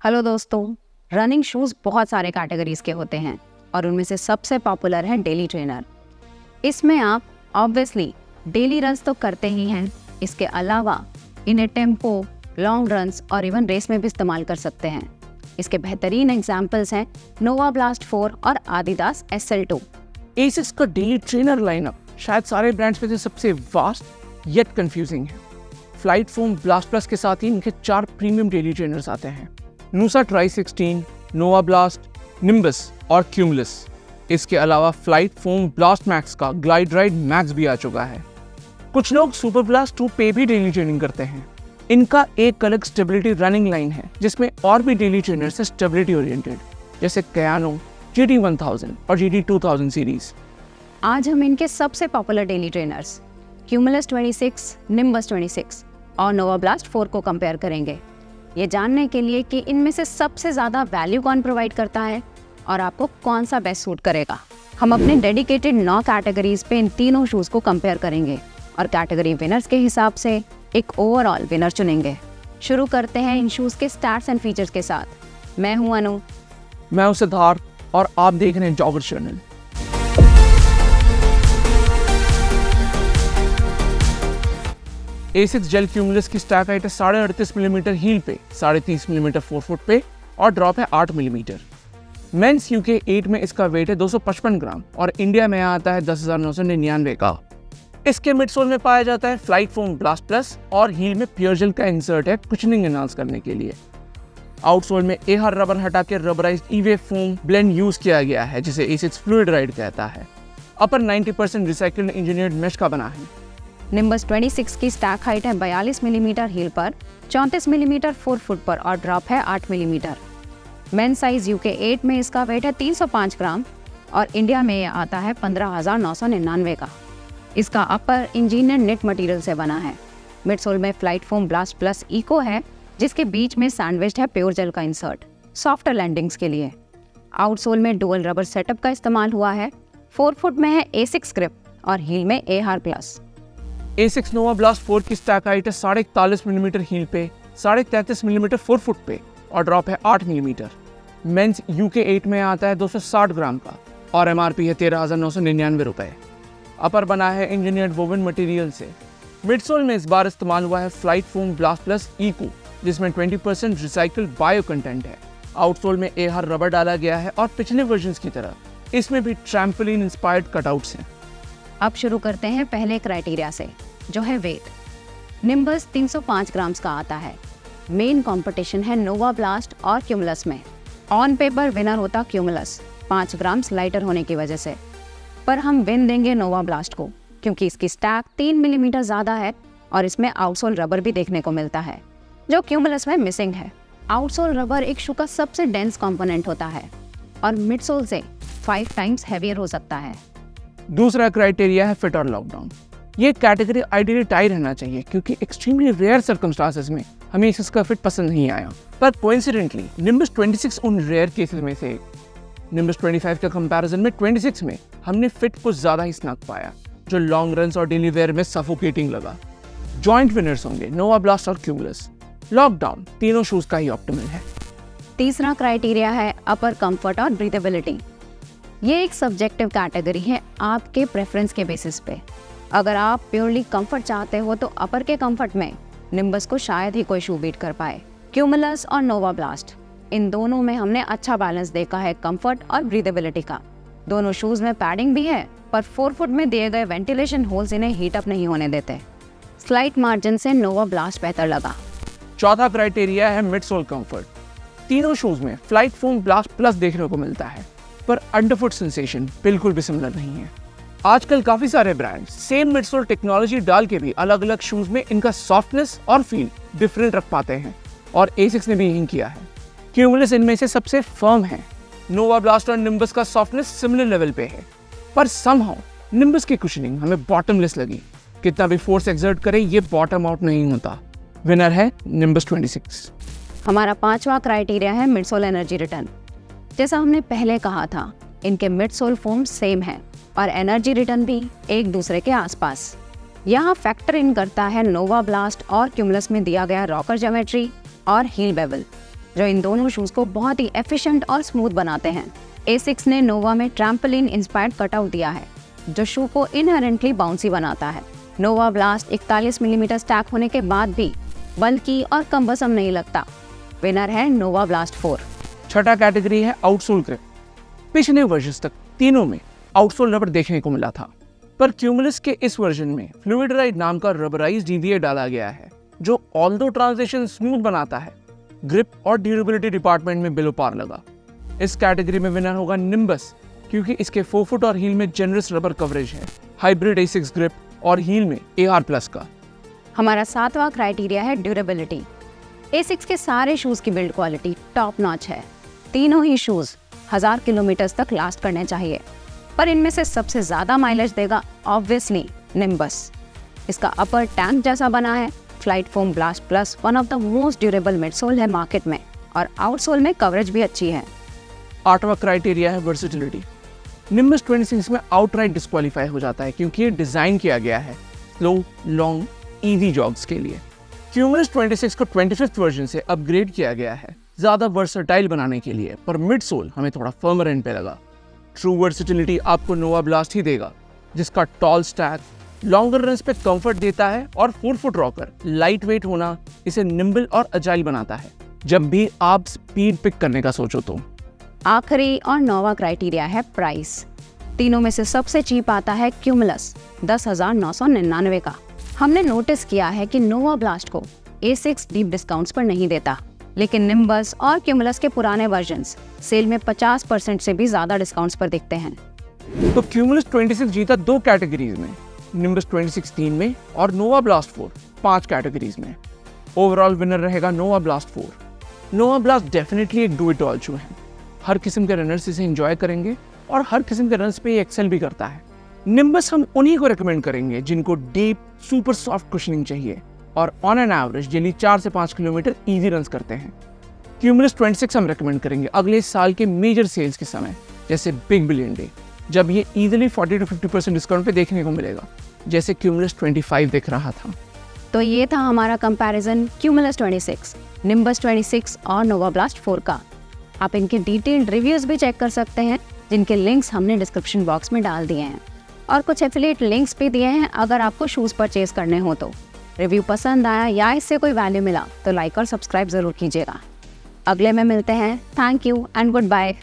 Hello दोस्तों, running shoes बहुत सारे कैटेगरीज के होते हैं और उनमें से सबसे पॉपुलर है डेली ट्रेनर। इसमें आप ऑब्वियसली डेली रन्स तो करते ही हैं, इसके अलावा इन्हें टेम्पो, लॉन्ग रन्स और इवन रेस में भी इस्तेमाल कर सकते हैं। इसके बेहतरीन एग्जाम्पल्स हैं नोवा ब्लास्ट 4 और आदिदास SL2। एसिक्स का डेली ट्रेनर लाइनअप शायद सारे ब्रांड्स में से सबसे वास्ट येट कंफ्यूजिंग है। फ्लाइट फोम ब्लास्ट प्लस के साथ ही इनके 4 प्रीमियम डेली ट्रेनर्स आते हैं, नूसा ट्राई 16, नोवा ब्लास्ट, निम्बस और क्यूमुलस। इसके अलावा फ्लाइट फोम ब्लास्ट मैक्स का ग्लाइड राइड मैक्स भी आ चुका है। कुछ लोग सुपर ब्लास्ट 2 पे भी डेली ट्रेनिंग करते हैं। इनका एक अलग स्टेबिलिटी रनिंग लाइन है जिसमें और भी डेली ट्रेनर्स है स्टेबिलिटी ओरिएंटेड, जैसे कयानो, GT1000 और GT2000 सीरीज। आज हम इनके सबसे popular daily trainers cumulus 26, nimbus 26 और नोवा ब्लास्ट 4 को कंपेयर करेंगे, ये जानने के लिए कि इनमें से सबसे ज़्यादा वैल्यू कौन प्रोवाइड करता है और आपको कौन सा बेस्ट सूट करेगा। हम अपने डेडिकेटेड 9 कैटेगरीज पे इन तीनों शूज़ को कंपेयर करेंगे और कैटेगरी विनर्स के हिसाब से एक ओवरऑल विनर चुनेंगे। शुरू करते हैं इन शूज़ के स्टैट्स एंड फीचर्स के साथ। मैं हूं अनु। मैं हूं सिद्धार्थ और आप देख रहे हैं jogger journal. Asics jail cumulus की स्टैक हाइट है 38.5 मिलीमीटर हील पे, 30.5 मिलीमीटर 4 फुट पे और ड्रॉप है 8 मिलीमीटर। मेंस UK 8 में इसका वेट है 255 ग्राम और इंडिया में आता है 10,999 का। इसके मिडसोल में पाया जाता है फ्लाइट फोम ब्लास्ट प्लस और हील में प्योर जेल का इंसर्ट है कुशनिंग एनहांस करने के लिए। आउटसोल में एहार रबर हटा के rubberised e-way foam blend use किया गया है जिसे एसिक्स फ्लूइड राइड कहता है। अपर 90% रिसाइकल्ड इंजीनियर्ड मेश का बना है। निम्बस 26 की स्टैक हाइट है 42 मिलीमीटर हील पर, 34 मिलीमीटर 4 फुट पर और ड्रॉप है 8 मिलीमीटर। मेन साइज UK 8 में इसका वेट है 305 ग्राम और इंडिया में यह आता है 15,999 का। इसका अपर इंजीनियर्ड नेट मटेरियल से बना है। मिडसोल में flight foam blast plus eco है जिसके बीच में सैंडविच्ड है प्योर जेल का इंसर्ट सॉफ्टर लैंडिंग्स के लिए। आउटसोल में डुअल रबर सेटअप का इस्तेमाल हुआ है। 4 फुट में है एसिक्स ग्रिप और हील में एहार प्लस। एसिक्स नोवा ब्लास्ट 4 की स्टैक हाइट है 41.5 मिलीमीटर हील पे, 33.5 मिलीमीटर 4 फुट पे और ड्रॉप है 8 मिलीमीटर। मेंस UK 8 में आता है 260 ग्राम का और MRP है 13,999 रुपए। अपर बना है इंजीनियर्ड वोवन मटेरियल से। मिडसोल में इस बार इस्तेमाल हुआ है flight foam blast plus eco जिसमें 20% रिसाइकल्ड बायो कंटेंट है। आउटसोल में एहार रबर डाला गया है और पिछले वर्जन्स की तरह इसमें भी ट्रैम्पोलिन इंस्पायर्ड कटआउट्स हैं। अब शुरू करते हैं पहले क्राइटेरिया से, जो है वेट। निम्बस 305 ग्राम्स का आता है। मेन कंपटीशन है नोवा ब्लास्ट और क्यूमुलस में। ऑन पेपर विनर होता क्यूमुलस 5 ग्राम्स लाइटर होने की वजह से, पर हम विन देंगे नोवा ब्लास्ट को क्योंकि इसकी स्टैक 3 मिलीमीटर ज़्यादा है और इसमें आउटसोल रबर भी देखने को मिलता है जो क्यूमुलस में मिसिंग है। आउटसोल रबर एक शू का सबसे डेंस कंपोनेंट होता है और मिडसोल से 5 टाइम्स हैवियर हो सकता है। दूसरा क्राइटेरिया है फिट और लॉकडाउन। ये कैटेगरी आइडियली टाई रहना चाहिए क्योंकि एक्सट्रीमली रेयर सर्कमस्टांसेस में हमें इसका फिट पसंद नहीं आया, पर कोइंसिडेंटली निम्बस 26 उन रेयर केसेस में से एक। निम्बस 25 के कंपैरिजन में 26 में हमने फिट कुछ ज़्यादा ही स्नग पाया जो लॉन्ग रन्स और डेली वेयर में सफोकेटिंग लगा। जॉइंट विनर्स होंगे नोवा ब्लास्ट और क्यूमुलस। लॉकडाउन तीनों शूज का ही ऑप्टिमल है। तीसरा क्राइटेरिया है अपर कंफर्ट और ब्रीथेबिलिटी। ये एक सब्जेक्टिव कैटेगरी है आपके प्रेफरेंस के बेसिस पे। अगर आप प्योरली कंफर्ट चाहते हो तो अपर के कंफर्ट में निम्बस को शायद ही कोई शू बीट कर पाए। क्यूमुलस और नोवा ब्लास्ट, इन दोनों में हमने अच्छा बैलेंस देखा है कंफर्ट और ब्रीथेबिलिटी का। दोनों शूज में पैडिंग भी है पर 4 फुट में दिए गए वेंटिलेशन होल्स इन्हें हीट अप नहीं होने देते। स्लाइट मार्जिन से नोवा ब्लास्ट बेहतर लगा। चौथा क्राइटेरिया है मिडसोल कंफर्ट। तीनों शूज में फ्लाइट फोम ब्लास्ट प्लस देखने को मिलता है पर अंडरफुट सेंसेशन बिल्कुल भी सिमिलर नहीं है। आजकल काफी सारे ब्रांड सेम मिडसोल टेक्नोलॉजी डाल के भी अलग अलग शूज में इनका सॉफ्टनेस और फील डिफरेंट रख पाते हैं और एसिक्स ने भी यही किया है। क्यूमुलस इनमें से सबसे फर्म है। नोवा ब्लास्ट और निम्बस का सॉफ्टनेस सिमिलर लेवल पे है पर समहाउ निम्बस की कुशनिंग हमें बॉटमलेस लगी। कितना भी फोर्स एक्सर्ट करे ये बॉटम आउट नहीं होता। विनर है निम्बस 26। हमारा 5वां क्राइटेरिया है मिडसोल एनर्जी रिटर्न। जैसा हमने पहले कहा था, इनके मिडसोल फोम सेम है और एनर्जी रिटर्न भी एक दूसरे के आसपास। यहाँ फैक्टर इन करता है नोवा ब्लास्ट और क्यूमुलस में दिया गया रॉकर ज्योमेट्री और हील बेवल। जो इन दोनों शूज़ को बहुत ही एफिशिएंट और स्मूथ बनाते हैं। A6 ने नोवा में ट्रैम्पोलिन इंस्पायर्ड कटआउट दिया है, जो शू को इनहेरेंटली बाउंसी बनाता है। नोवा ब्लास्ट 41 मिलीमीटर स्टैक होने के बाद भी बल्कि और कमबसम नहीं लगता। विनर है नोवा ब्लास्ट 4। छठा कैटेगरी है आउटसोल ग्रिप। पिछले वर्जन तक तीनों में आउटसोल रबर देखने को मिला था, पर क्यूमुलस के इस वर्जन में फ्लूइडराइड नाम का रबराइज्ड EVA डाला गया है, जो ऑल्दो ट्रांजिशन स्मूथ बनाता है, ग्रिप और ड्यूरेबिलिटी डिपार्टमेंट में बिलो पार लगा। इस कैटेगरी में विनर होगा निम्बस, क्योंकि इसके फोरफुट और हील में जेनरस रबर कवरेज है, हाइब्रिड A6 ग्रिप और हील में AR+ का। हमारा 7वां क्राइटेरिया है ड्यूरेबिलिटी। A6 के सारे शूज़ की बिल्ड क्वालिटी टॉप नॉच है। तीनों ही शूज़ 1000 किलोमीटर तक लास्ट करने चाहिए, पर इनमें से सबसे ज़्यादा माइलेज देगा ऑब्वियसली निम्बस। इसका अपर टैंक जैसा बना है, flight foam blast plus one of the most durable midsole है मार्केट में, और आउटसोल में कवरेज भी अच्छी है। 8वां क्राइटेरिया है वर्सेटिलिटी। निम्बस 26 में आउटराइट डिस्क्वालीफाई हो जाता है, क्योंकि ये डिज़ाइन किया गया है स्लो लॉन्ग ईजी जॉग्स के लिए। क्यूमुलस 26 को 25th वर्जन से अपग्रेड किया गया है ज़्यादा वर्सेटाइल बनाने के लिए, पर मिड सोल हमें थोड़ा फर्मर एंड पे लगा। ट्रू वर्सेटिलिटी आपको नोवा ब्लास्ट ही देगा, जिसका टॉल स्टैक लॉन्गर रन्स पे कंफर्ट देता है, और 4 फुट रॉकर लाइट वेट होना इसे निम्बल और अजाइल बनाता है जब भी आप स्पीड पिक करने का सोचो तो। आखिरी और 9वां क्राइटेरिया है प्राइस। तीनों में से सबसे चीप आता है क्यूमुलस 10,999 का। हमने नोटिस किया है कि नोवा ब्लास्ट को A6 डीप डिस्काउंट्स पर नहीं देता, लेकिन निम्बस और क्यूमुलस के पुराने वर्जन्स सेल में 50% से भी ज़्यादा डिस्काउंट्स पर दिखते हैं। तो क्यूमुलस 26 जीता 2 कैटेगरीज में, निम्बस 26 3 में और नोवा ब्लास्ट 4 5 कैटेगरीज में। ओवरऑल विनर रहेगा नोवा ब्लास्ट 4। नोवा ब्लास्ट डेफिनेटली एक डू इट ऑल शू है। हर किस्म के रनर्स इसे एंजॉय करेंगे और हर किस्म के रन्स पे ये एक्सेल भी करता है। निम्बस हम उन्हीं को रेकमेंड करेंगे जिनको डीप सुपर सॉफ्ट कुशनिंग चाहिए और ऑन एन एवरेज डेली 4 से 5 किलोमीटर इजी रन्स करते हैं। क्यूमुलस 26 हम रेकमेंड करेंगे अगले साल के मेजर सेल्स के समय, जैसे बिग बिलियन डे, जब ये इजीली 40 to 50% डिस्काउंट पे देखने को मिलेगा, जैसे क्यूमुलस 25 दिख रहा था। तो ये था हमारा कंपैरिजन क्यूमुलस 26, निम्बस 26 और नोवा ब्लास्ट 4 का। आप इनके डिटेल्ड रिव्यूज़ भी चेक कर सकते हैं, जिनके लिंक्स हमने डिस्क्रिप्शन बॉक्स में डाल दिए हैं, और कुछ एफिलिएट लिंक्स भी दिए हैं अगर आपको शूज़ परचेज करने हो तो। रिव्यू पसंद आया या इससे कोई वैल्यू मिला तो लाइक और सब्सक्राइब ज़रूर कीजिएगा। अगले में मिलते हैं। Thank you and good bye.